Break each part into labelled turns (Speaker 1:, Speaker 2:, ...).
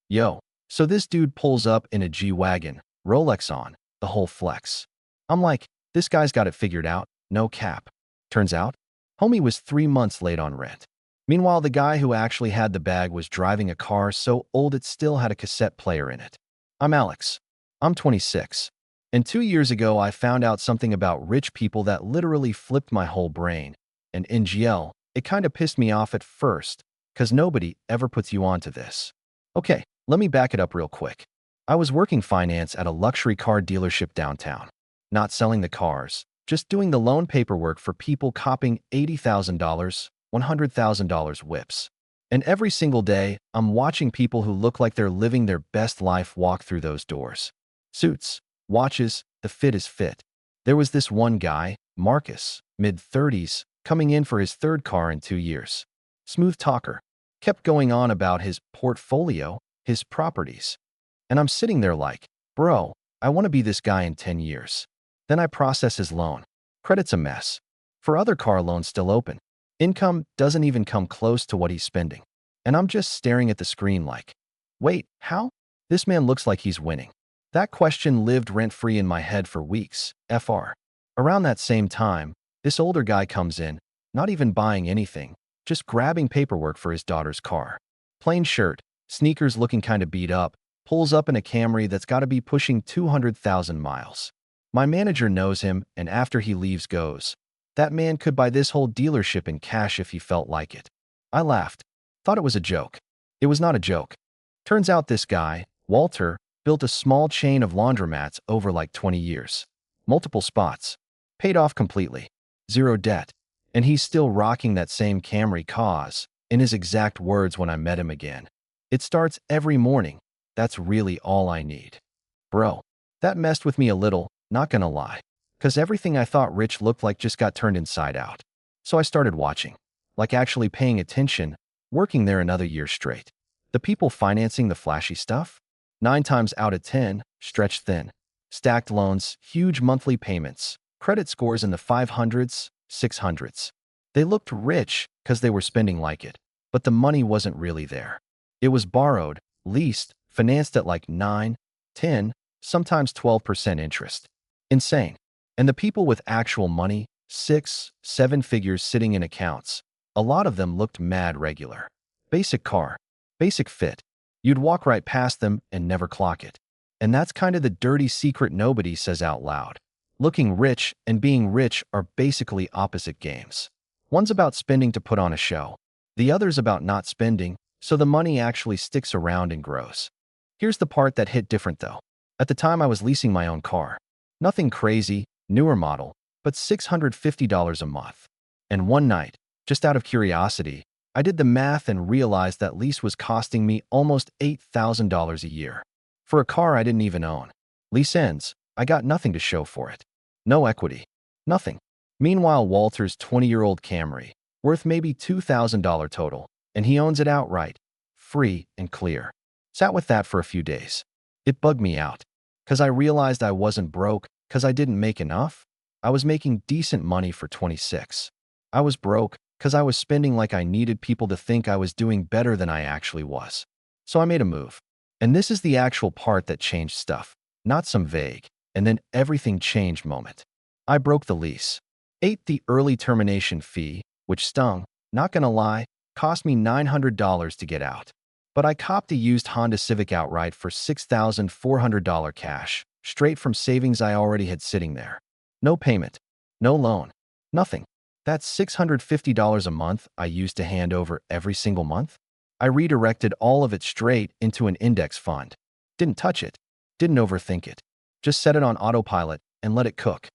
Speaker 1: Yo, so this dude pulls up in a G-Wagon, Rolex on, the whole flex. I'm like, this guy's got it figured out, no cap. Turns out, homie was 3 months late on rent. Meanwhile, the guy who actually had the bag was driving a car so old it still had a cassette player in it. I'm Alex. I'm 26. And 2 years ago, I found out something about rich people that literally flipped my whole brain. And in GL, it kinda pissed me off at first, cause nobody ever puts you onto this. Okay, let me back it up real quick. I was working finance at a luxury car dealership downtown. Not selling the cars, just doing the loan paperwork for people copping $80,000, $100,000 whips. And every single day, I'm watching people who look like they're living their best life walk through those doors. Suits, watches, the fit is fit. There was this one guy, Marcus, mid-30s, coming in for his third car in 2 years. Smooth talker. Kept going on about his portfolio, his properties. And I'm sitting there like, bro, I want to be this guy in 10 years. Then I process his loan. Credit's a mess. For other car loans still open. Income doesn't even come close to what he's spending. And I'm just staring at the screen like, wait, how? This man looks like he's winning. That question lived rent-free in my head for weeks, FR. Around that same time, this older guy comes in, not even buying anything, just grabbing paperwork for his daughter's car. Plain shirt, sneakers looking kinda beat up, pulls up in a Camry that's gotta be pushing 200,000 miles. My manager knows him, and after he leaves goes, that man could buy this whole dealership in cash if he felt like it. I laughed. Thought it was a joke. It was not a joke. Turns out this guy, Walter, built a small chain of laundromats over like 20 years. Multiple spots. Paid off completely. Zero debt. And he's still rocking that same Camry cause, in his exact words when I met him again. It starts every morning. That's really all I need. Bro, that messed with me a little, not gonna lie. Cause everything I thought rich looked like just got turned inside out. So I started watching. Like actually paying attention, working there another year straight. The people financing the flashy stuff? 9 times out of 10, stretched thin. Stacked loans, huge monthly payments, credit scores in the 500s, 600s. They looked rich because they were spending like it, but the money wasn't really there. It was borrowed, leased, financed at like 9, 10, sometimes 12% interest. Insane. And the people with actual money, 6, 7 figures sitting in accounts, a lot of them looked mad regular. Basic car, basic fit. You'd walk right past them and never clock it. And that's kind of the dirty secret nobody says out loud. Looking rich and being rich are basically opposite games. One's about spending to put on a show. The other's about not spending, so the money actually sticks around and grows. Here's the part that hit different though. At the time I was leasing my own car. Nothing crazy, newer model, but $650 a month. And one night, just out of curiosity, I did the math and realized that lease was costing me almost $8,000 a year. For a car I didn't even own. Lease ends, I got nothing to show for it. No equity. Nothing. Meanwhile, Walter's 20-year-old Camry, worth maybe $2,000 total, and he owns it outright, free and clear. Sat with that for a few days. It bugged me out, cause I realized I wasn't broke cause I didn't make enough. I was making decent money for 26. I was broke cause I was spending like I needed people to think I was doing better than I actually was. So I made a move. And this is the actual part that changed stuff, not some vague, and then everything changed moment. I broke the lease. Ate the early termination fee, which stung, not gonna lie, cost me $900 to get out. But I copped a used Honda Civic outright for $6,400 cash, straight from savings I already had sitting there. No payment, no loan, nothing. That's $650 a month I used to hand over every single month. I redirected all of it straight into an index fund. Didn't touch it, didn't overthink it. Just set it on autopilot and let it cook.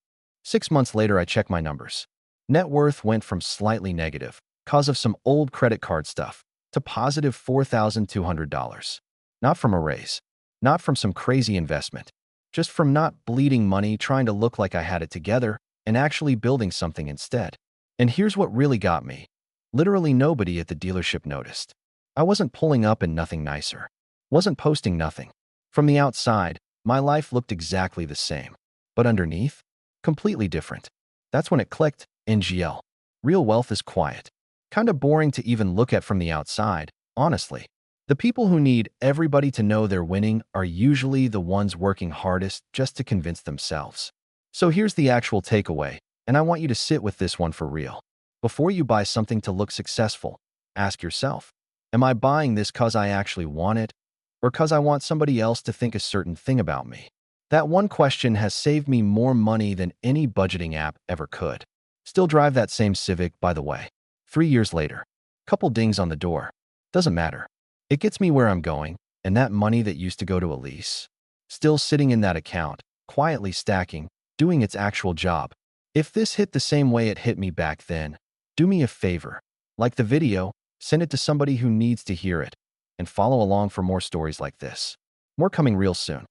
Speaker 1: 6 months later, I checked my numbers. Net worth went from slightly negative, cause of some old credit card stuff, to positive $4,200. Not from a raise, not from some crazy investment, just from not bleeding money trying to look like I had it together and actually building something instead. And here's what really got me. Literally nobody at the dealership noticed. I wasn't pulling up in nothing nicer. Wasn't posting nothing. From the outside, my life looked exactly the same. But underneath, completely different. That's when it clicked. NGL. Real wealth is quiet. Kinda boring to even look at from the outside, honestly. The people who need everybody to know they're winning are usually the ones working hardest just to convince themselves. So here's the actual takeaway, and I want you to sit with this one for real. Before you buy something to look successful, ask yourself, am I buying this because I actually want it, or because I want somebody else to think a certain thing about me? That one question has saved me more money than any budgeting app ever could. Still drive that same Civic, by the way. 3 years later. Couple dings on the door. Doesn't matter. It gets me where I'm going, and that money that used to go to a lease, still sitting in that account, quietly stacking, doing its actual job. If this hit the same way it hit me back then, do me a favor. Like the video, send it to somebody who needs to hear it, and follow along for more stories like this. More coming real soon.